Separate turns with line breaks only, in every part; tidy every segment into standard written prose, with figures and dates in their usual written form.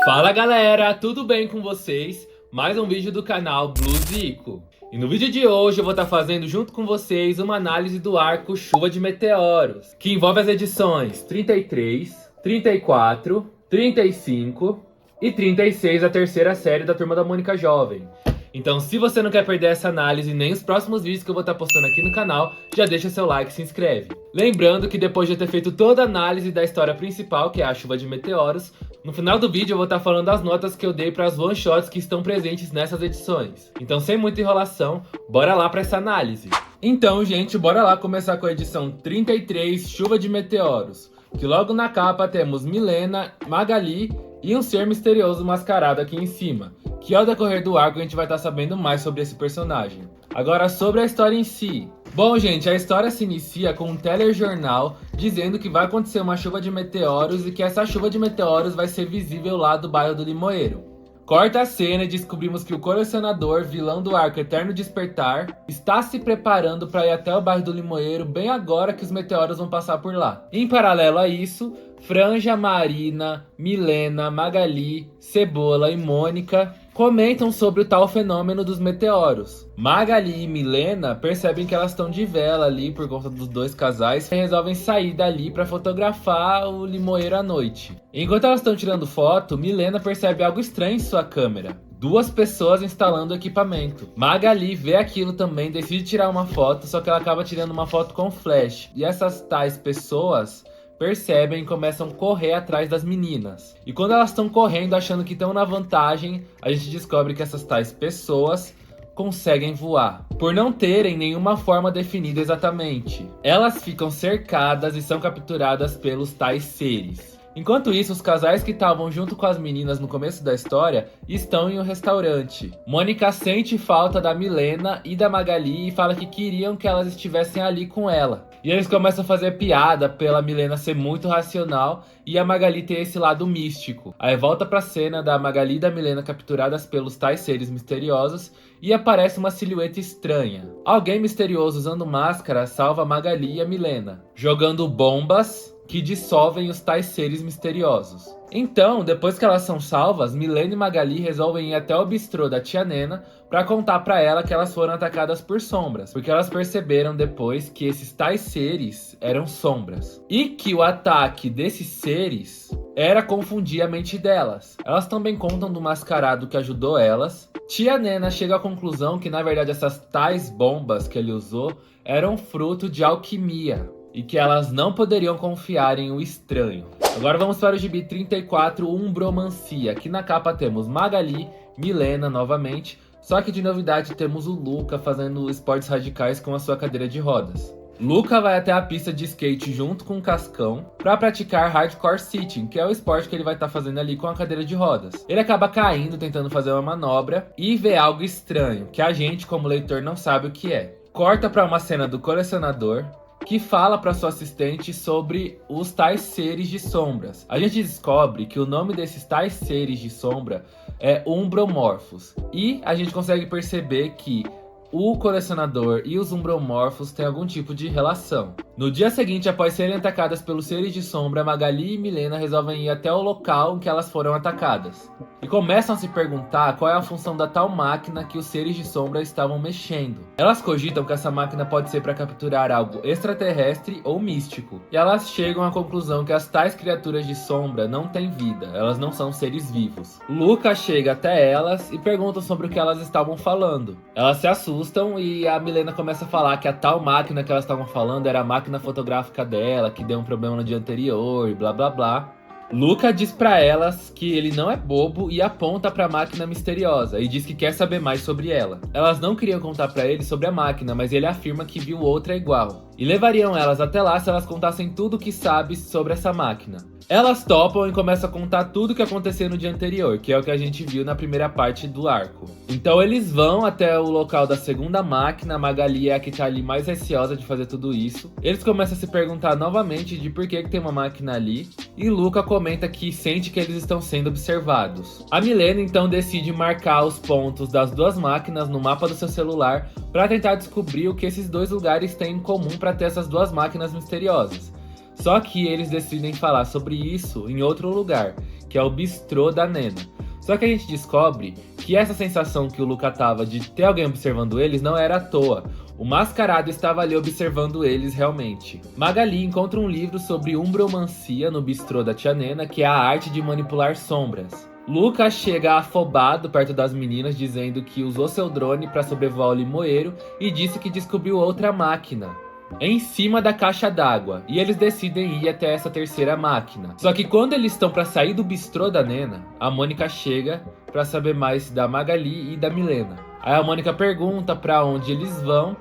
Fala galera, tudo bem com vocês? Mais um vídeo do canal Bluzico. E no vídeo de hoje eu vou estar fazendo junto com vocês uma análise do arco Chuva de Meteoros, que envolve as edições 33, 34, 35 e 36 da terceira série da Turma da Mônica Jovem. Então, se você não quer perder essa análise nem os próximos vídeos que eu vou estar postando aqui no canal, já deixa seu like e se inscreve. Lembrando que depois de eu ter feito toda a análise da história principal, que é a Chuva de Meteoros, no final do vídeo eu vou estar falando as notas que eu dei para as one-shots que estão presentes nessas edições. Então, sem muita enrolação, bora lá para essa análise. Então, gente, bora lá começar com a edição 33, Chuva de Meteoros, que logo na capa temos Milena, Magali e um ser misterioso mascarado aqui em cima, que ao decorrer do arco a gente vai estar sabendo mais sobre esse personagem. Agora sobre a história em si. Bom, gente, a história se inicia com um telejornal dizendo que vai acontecer uma chuva de meteoros e que essa chuva de meteoros vai ser visível lá do bairro do Limoeiro. Corta a cena e descobrimos que o colecionador, vilão do arco Eterno Despertar, está se preparando para ir até o bairro do Limoeiro bem agora que os meteoros vão passar por lá. Em paralelo a isso, Franja, Marina, Milena, Magali, Cebola e Mônica comentam sobre o tal fenômeno dos meteoros. Magali e Milena percebem que elas estão de vela ali por conta dos dois casais e resolvem sair dali para fotografar o Limoeiro à noite. Enquanto elas estão tirando foto, Milena percebe algo estranho em sua câmera. Duas pessoas instalando o equipamento. Magali vê aquilo também, decide tirar uma foto, só que ela acaba tirando uma foto com flash. E essas tais pessoas percebem e começam a correr atrás das meninas. E quando elas estão correndo, achando que estão na vantagem, a gente descobre que essas tais pessoas conseguem voar, por não terem nenhuma forma definida exatamente. Elas ficam cercadas e são capturadas pelos tais seres. Enquanto isso, os casais que estavam junto com as meninas no começo da história estão em um restaurante. Mônica sente falta da Milena e da Magali e fala que queriam que elas estivessem ali com ela. E eles começam a fazer piada pela Milena ser muito racional e a Magali ter esse lado místico. Aí volta pra cena da Magali e da Milena capturadas pelos tais seres misteriosos e aparece uma silhueta estranha. Alguém misterioso usando máscara salva a Magali e a Milena, jogando bombas que dissolvem os tais seres misteriosos. Então, depois que elas são salvas, Milena e Magali resolvem ir até o bistrô da tia Nena para contar para ela que elas foram atacadas por sombras, porque elas perceberam depois que esses tais seres eram sombras e que o ataque desses seres era confundir a mente delas. Elas também contam do mascarado que ajudou elas. Tia Nena chega à conclusão que na verdade essas tais bombas que ele usou eram fruto de alquimia e que elas não poderiam confiar em o estranho. Agora vamos para o gibi 34, Umbromancia. Aqui na capa temos Magali, Milena novamente, só que de novidade temos o Luca fazendo esportes radicais com a sua cadeira de rodas. Luca vai até a pista de skate junto com o Cascão para praticar hardcore sitting, que é o esporte que ele vai estar fazendo ali com a cadeira de rodas. Ele acaba caindo tentando fazer uma manobra e vê algo estranho, que a gente como leitor não sabe o que é. Corta para uma cena do colecionador, que fala para sua assistente sobre os tais seres de sombras. A gente descobre que o nome desses tais seres de sombra é Umbromorphos. E a gente consegue perceber que o colecionador e os Umbromorphos têm algum tipo de relação. No dia seguinte, após serem atacadas pelos seres de sombra, Magali e Milena resolvem ir até o local em que elas foram atacadas. E começam a se perguntar qual é a função da tal máquina que os seres de sombra estavam mexendo. Elas cogitam que essa máquina pode ser para capturar algo extraterrestre ou místico. E elas chegam à conclusão que as tais criaturas de sombra não têm vida, elas não são seres vivos. Luca chega até elas e pergunta sobre o que elas estavam falando. Elas se assustam e a Milena começa a falar que a tal máquina que elas estavam falando era a máquina fotográfica dela, que deu um problema no dia anterior e blá blá blá. Luca diz pra elas que ele não é bobo e aponta pra máquina misteriosa e diz que quer saber mais sobre ela. Elas não queriam contar pra ele sobre a máquina, mas ele afirma que viu outra igual. E levariam elas até lá se elas contassem tudo o que sabe sobre essa máquina. Elas topam e começam a contar tudo o que aconteceu no dia anterior, que é o que a gente viu na primeira parte do arco. Então eles vão até o local da segunda máquina, a Magali é a que tá ali mais receosa de fazer tudo isso. Eles começam a se perguntar novamente de por que tem uma máquina ali, e Luca comenta que sente que eles estão sendo observados. A Milena então decide marcar os pontos das duas máquinas no mapa do seu celular para tentar descobrir o que esses dois lugares têm em comum para ter essas duas máquinas misteriosas. Só que eles decidem falar sobre isso em outro lugar, que é o bistrô da Nena. Só que a gente descobre que essa sensação que o Luca tava de ter alguém observando eles não era à toa. O mascarado estava ali observando eles realmente. Magali encontra um livro sobre umbromancia no bistrô da tia Nena, que é a arte de manipular sombras. Luca chega afobado perto das meninas, dizendo que usou seu drone para sobrevoar o limoeiro e disse que descobriu outra máquina em cima da caixa d'água, e eles decidem ir até essa terceira máquina. Só que quando eles estão para sair do bistrô da Nena, a Mônica chega para saber mais da Magali e da Milena. Aí a Mônica pergunta para onde eles vão,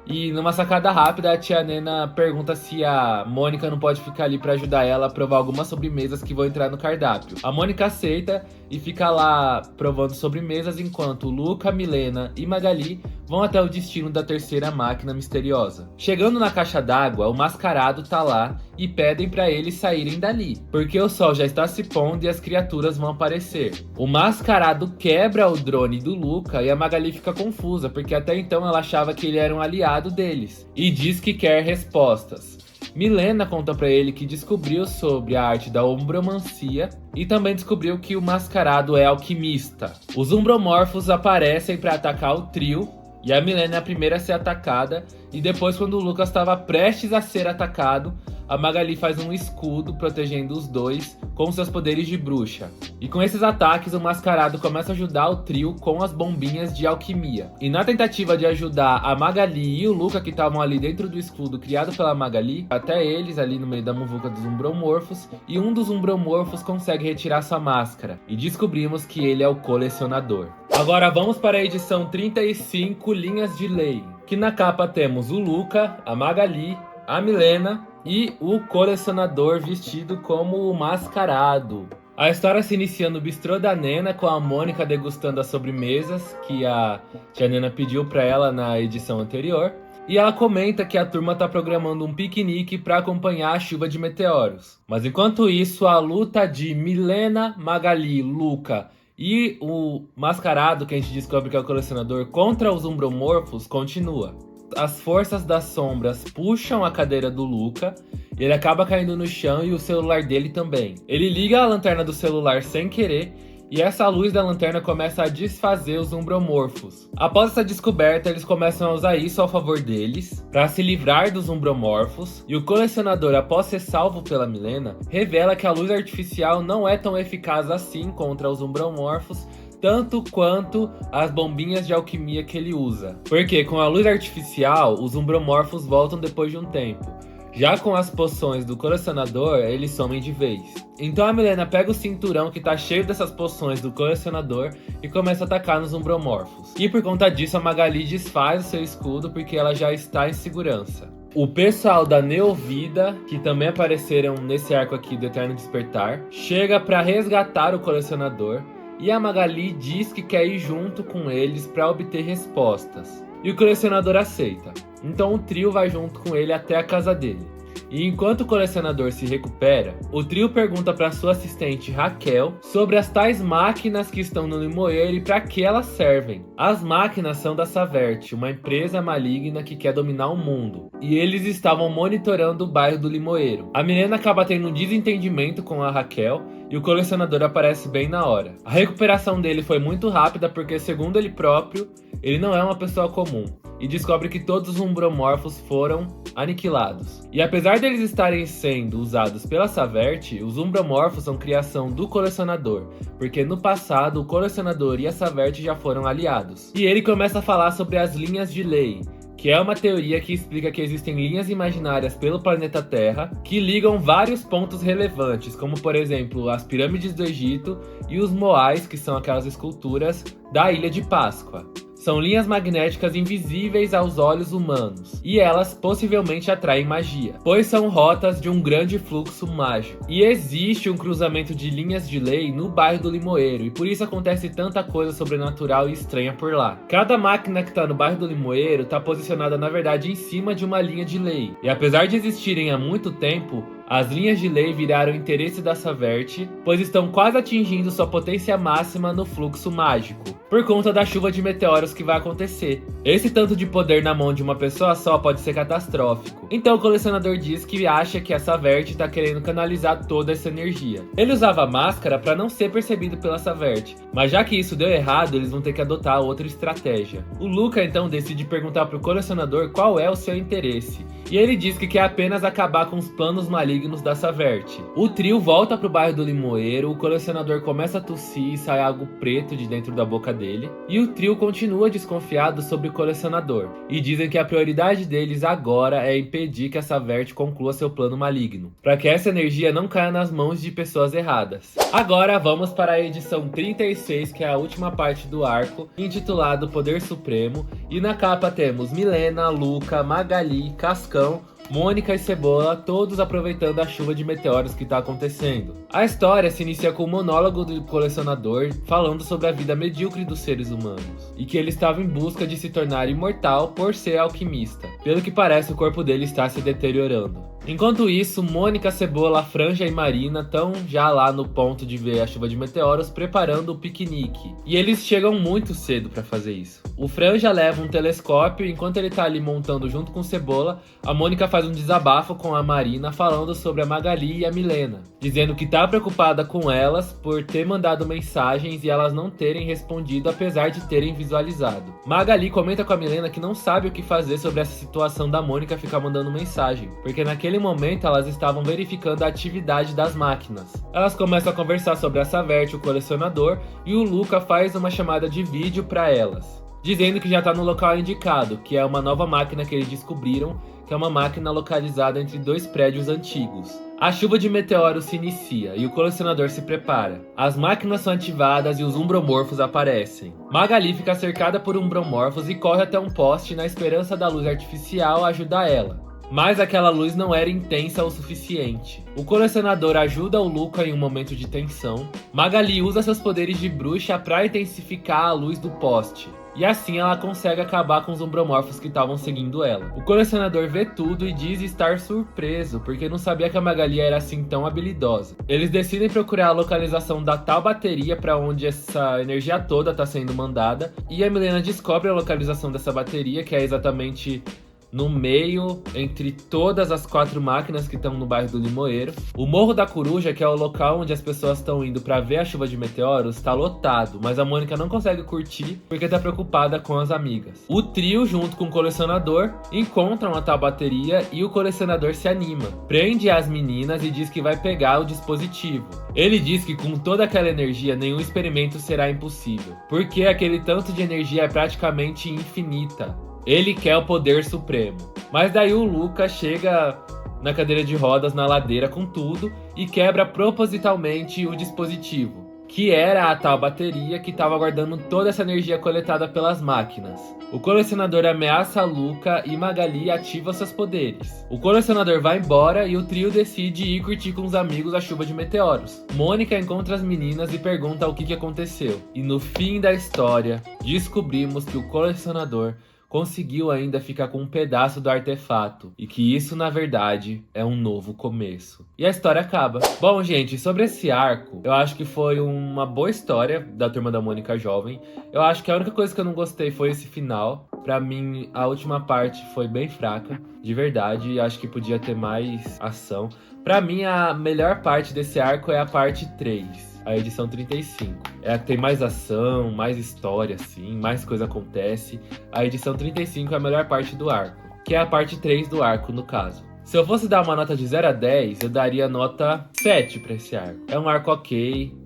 e numa sacada rápida a tia Nena pergunta se a Mônica não pode ficar ali para ajudar ela a provar algumas sobremesas que vão entrar no cardápio. A Mônica aceita e fica lá provando sobremesas enquanto Luca, Milena e Magali vão até o destino da terceira máquina misteriosa. Chegando na caixa d'água, o mascarado tá lá e pedem para eles saírem dali, porque o sol já está se pondo e as criaturas vão aparecer. O mascarado quebra o drone do Luca e a Magali fica confusa, porque até então ela achava que ele era um aliado deles, e diz que quer respostas. Milena conta pra ele que descobriu sobre a arte da umbromancia e também descobriu que o mascarado é alquimista. Os umbromorfos aparecem para atacar o trio, e a Milena é a primeira a ser atacada, e depois, quando o Lucas estava prestes a ser atacado, a Magali faz um escudo protegendo os dois com seus poderes de bruxa. E com esses ataques, o mascarado começa a ajudar o trio com as bombinhas de alquimia. E na tentativa de ajudar a Magali e o Luca, que estavam ali dentro do escudo criado pela Magali, até eles ali no meio da muvuca dos umbromorfos, e um dos umbromorfos consegue retirar sua máscara. E descobrimos que ele é o colecionador. Agora vamos para a edição 35, Linhas de Lei, que na capa temos o Luca, a Magali, a Milena e o colecionador vestido como o mascarado. A história se inicia no bistrô da Nena, com a Mônica degustando as sobremesas que a tia Nena pediu para ela na edição anterior. E ela comenta que a turma tá programando um piquenique para acompanhar a chuva de meteoros. Mas enquanto isso, a luta de Milena, Magali, Luca e o mascarado, que a gente descobre que é o colecionador, contra os umbromorfos continua. As forças das sombras puxam a cadeira do Luca, ele acaba caindo no chão e o celular dele também. Ele liga a lanterna do celular sem querer e essa luz da lanterna começa a desfazer os umbromorfos. Após essa descoberta, eles começam a usar isso ao favor deles, para se livrar dos umbromorfos, e o colecionador, após ser salvo pela Milena, revela que a luz artificial não é tão eficaz assim contra os umbromorfos, tanto quanto as bombinhas de alquimia que ele usa. Porque com a luz artificial, os umbromorfos voltam depois de um tempo. Já com as poções do colecionador, eles somem de vez. Então a Milena pega o cinturão que tá cheio dessas poções do colecionador e começa a atacar nos umbromorfos. E por conta disso, a Magali desfaz o seu escudo porque ela já está em segurança. O pessoal da Neovida, que também apareceram nesse arco aqui do Eterno Despertar, chega para resgatar o colecionador. E a Magali diz que quer ir junto com eles para obter respostas. E o colecionador aceita. Então o trio vai junto com ele até a casa dele. E enquanto o colecionador se recupera, o trio pergunta para sua assistente Raquel sobre as tais máquinas que estão no limoeiro e para que elas servem. As máquinas são da Savert, uma empresa maligna que quer dominar o mundo. E eles estavam monitorando o bairro do limoeiro. A Milena acaba tendo um desentendimento com a Raquel e o colecionador aparece bem na hora. A recuperação dele foi muito rápida porque, segundo ele próprio, ele não é uma pessoa comum. E descobre que todos os umbromorfos foram aniquilados. E apesar deles estarem sendo usados pela Savert, os umbromorfos são criação do colecionador, porque no passado o colecionador e a Savert já foram aliados. E ele começa a falar sobre as linhas de lei, que é uma teoria que explica que existem linhas imaginárias pelo planeta Terra que ligam vários pontos relevantes, como por exemplo as pirâmides do Egito e os moais, que são aquelas esculturas da Ilha de Páscoa. São linhas magnéticas invisíveis aos olhos humanos, e elas possivelmente atraem magia, pois são rotas de um grande fluxo mágico. E existe um cruzamento de linhas de lei no bairro do Limoeiro, e por isso acontece tanta coisa sobrenatural e estranha por lá. Cada máquina que está no bairro do Limoeiro está posicionada na verdade em cima de uma linha de lei, e apesar de existirem há muito tempo, As linhas de lei viraram interesse da Savert, pois estão quase atingindo sua potência máxima no fluxo mágico, por conta da chuva de meteoros que vai acontecer. Esse tanto de poder na mão de uma pessoa só pode ser catastrófico. Então o colecionador diz que acha que a Savert está querendo canalizar toda essa energia. Ele usava máscara para não ser percebido pela Savert, mas já que isso deu errado, eles vão ter que adotar outra estratégia. O Luca então decide perguntar para o colecionador qual é o seu interesse, e ele diz que quer apenas acabar com os planos malignos da Savert. O trio volta pro bairro do Limoeiro, o colecionador começa a tossir e sai algo preto de dentro da boca dele, e o trio continua desconfiado sobre o colecionador, e dizem que a prioridade deles agora é impedir que a Savert conclua seu plano maligno, para que essa energia não caia nas mãos de pessoas erradas. Agora vamos para a edição 36, que é a última parte do arco, intitulado Poder Supremo, e na capa temos Milena, Luca, Magali, Cascão, Mônica e Cebola, todos aproveitando a chuva de meteoros que está acontecendo. A história se inicia com o monólogo do colecionador falando sobre a vida medíocre dos seres humanos, e que ele estava em busca de se tornar imortal por ser alquimista. Pelo que parece, o corpo dele está se deteriorando. Enquanto isso, Mônica, Cebola, Franja e Marina estão já lá no ponto de ver a chuva de meteoros preparando o piquenique. E eles chegam muito cedo para fazer isso. O Franja leva um telescópio e enquanto ele tá ali montando junto com Cebola, a Mônica faz um desabafo com a Marina falando sobre a Magali e a Milena, dizendo que tá preocupada com elas por ter mandado mensagens e elas não terem respondido apesar de terem visualizado. Magali comenta com a Milena que não sabe o que fazer sobre essa situação da Mônica ficar mandando mensagem, porque naquele momento elas estavam verificando a atividade das máquinas. Elas começam a conversar sobre a Savert, o colecionador, e o Luca faz uma chamada de vídeo para elas, dizendo que já está no local indicado, que é uma nova máquina que eles descobriram, que é uma máquina localizada entre dois prédios antigos. A chuva de meteoros se inicia e o colecionador se prepara. As máquinas são ativadas e os umbromorfos aparecem. Magali fica cercada por umbromorfos e corre até um poste na esperança da luz artificial ajudar ela. Mas aquela luz não era intensa o suficiente. O colecionador ajuda o Luca em um momento de tensão. Magali usa seus poderes de bruxa para intensificar a luz do poste. E assim ela consegue acabar com os umbromorfos que estavam seguindo ela. O colecionador vê tudo e diz estar surpreso, porque não sabia que a Magali era assim tão habilidosa. Eles decidem procurar a localização da tal bateria para onde essa energia toda está sendo mandada. E a Milena descobre a localização dessa bateria, que é exatamente no meio, entre todas as 4 máquinas que estão no bairro do Limoeiro. O Morro da Coruja, que é o local onde as pessoas estão indo para ver a chuva de meteoros, está lotado, mas a Mônica não consegue curtir porque está preocupada com as amigas. O trio, junto com o colecionador, encontram a tal bateria e o colecionador se anima. Prende as meninas e diz que vai pegar o dispositivo. Ele diz que com toda aquela energia, nenhum experimento será impossível, porque aquele tanto de energia é praticamente infinita. Ele quer o poder supremo. Mas daí o Luca chega na cadeira de rodas na ladeira com tudo e quebra propositalmente o dispositivo, que era a tal bateria que estava guardando toda essa energia coletada pelas máquinas. O colecionador ameaça Luca e Magali ativa seus poderes. O colecionador vai embora e o trio decide ir curtir com os amigos a chuva de meteoros. Mônica encontra as meninas e pergunta o que aconteceu. E no fim da história, descobrimos que o colecionador conseguiu ainda ficar com um pedaço do artefato, e que isso, na verdade, é um novo começo. E a história acaba. Bom, gente, sobre esse arco, eu acho que foi uma boa história da Turma da Mônica Jovem. Eu acho que a única coisa que eu não gostei foi esse final. Pra mim, a última parte foi bem fraca, de verdade, e acho que podia ter mais ação. Pra mim, a melhor parte desse arco é a parte 3. A edição 35. É a que tem mais ação, mais história, assim, mais coisa acontece. A edição 35 é a melhor parte do arco, que é a parte 3 do arco, no caso. Se eu fosse dar uma nota de 0 a 10, eu daria nota 7 pra esse arco. É um arco ok.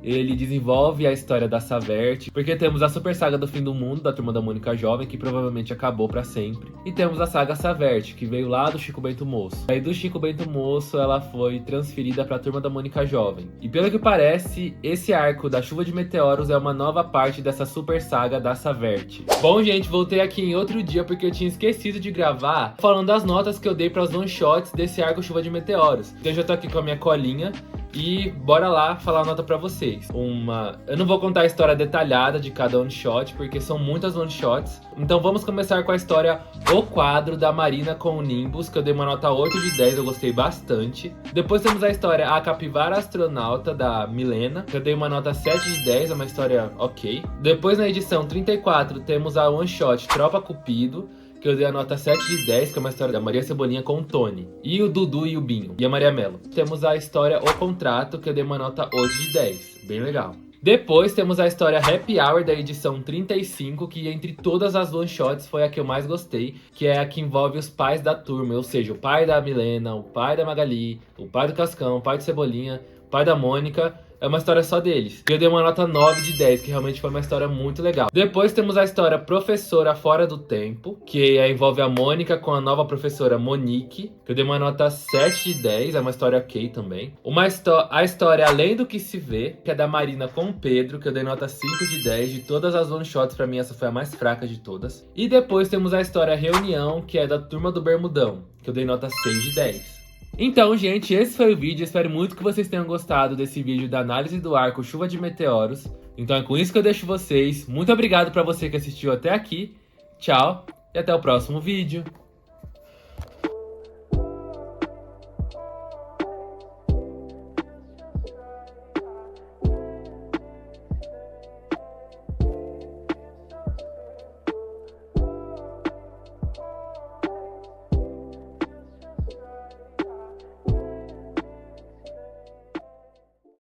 Ele desenvolve a história da Savert, porque temos a super saga do fim do mundo da Turma da Mônica Jovem, que provavelmente acabou pra sempre. E temos a saga Savert, que veio lá do Chico Bento Moço. Aí do Chico Bento Moço ela foi transferida pra Turma da Mônica Jovem. E pelo que parece, esse arco da chuva de meteoros é uma nova parte dessa super saga da Savert. Bom, gente, voltei aqui em outro dia porque eu tinha esquecido de gravar falando das notas que eu dei para os one-shots desse arco chuva de meteoros. Então eu já tô aqui com a minha colinha. E bora lá falar a nota pra vocês. Eu não vou contar a história detalhada de cada one shot, porque são muitas one shots. Então vamos começar com a história O Quadro, da Marina com o Nimbus, que eu dei uma nota 8 de 10, eu gostei bastante. Depois temos a história A Capivara Astronauta, da Milena, que eu dei uma nota 7 de 10, é uma história ok. Depois na edição 34 temos a one shot Tropa Cupido, que eu dei a nota 7 de 10, que é uma história da Maria Cebolinha com o Tony. E o Dudu e o Binho, e a Maria Mello. Temos a história O Contrato, que eu dei uma nota 8 de 10, bem legal. Depois temos a história Happy Hour, da edição 35, que entre todas as one shots foi a que eu mais gostei, que é a que envolve os pais da turma, ou seja, o pai da Milena, o pai da Magali, o pai do Cascão, o pai de Cebolinha, o pai da Mônica. É uma história só deles. E eu dei uma nota 9 de 10, que realmente foi uma história muito legal. Depois temos a história Professora Fora do Tempo, que envolve a Mônica com a nova professora Monique, que eu dei uma nota 7 de 10, é uma história ok também. A história Além do que se vê, que é da Marina com o Pedro, que eu dei nota 5 de 10. De todas as one shots, pra mim essa foi a mais fraca de todas. E depois temos a história Reunião, que é da Turma do Bermudão, que eu dei nota 6 de 10. Então, gente, esse foi o vídeo. Espero muito que vocês tenham gostado desse vídeo da análise do arco Chuva de Meteoros. Então é com isso que eu deixo vocês. Muito obrigado pra você que assistiu até aqui. Tchau e até o próximo vídeo.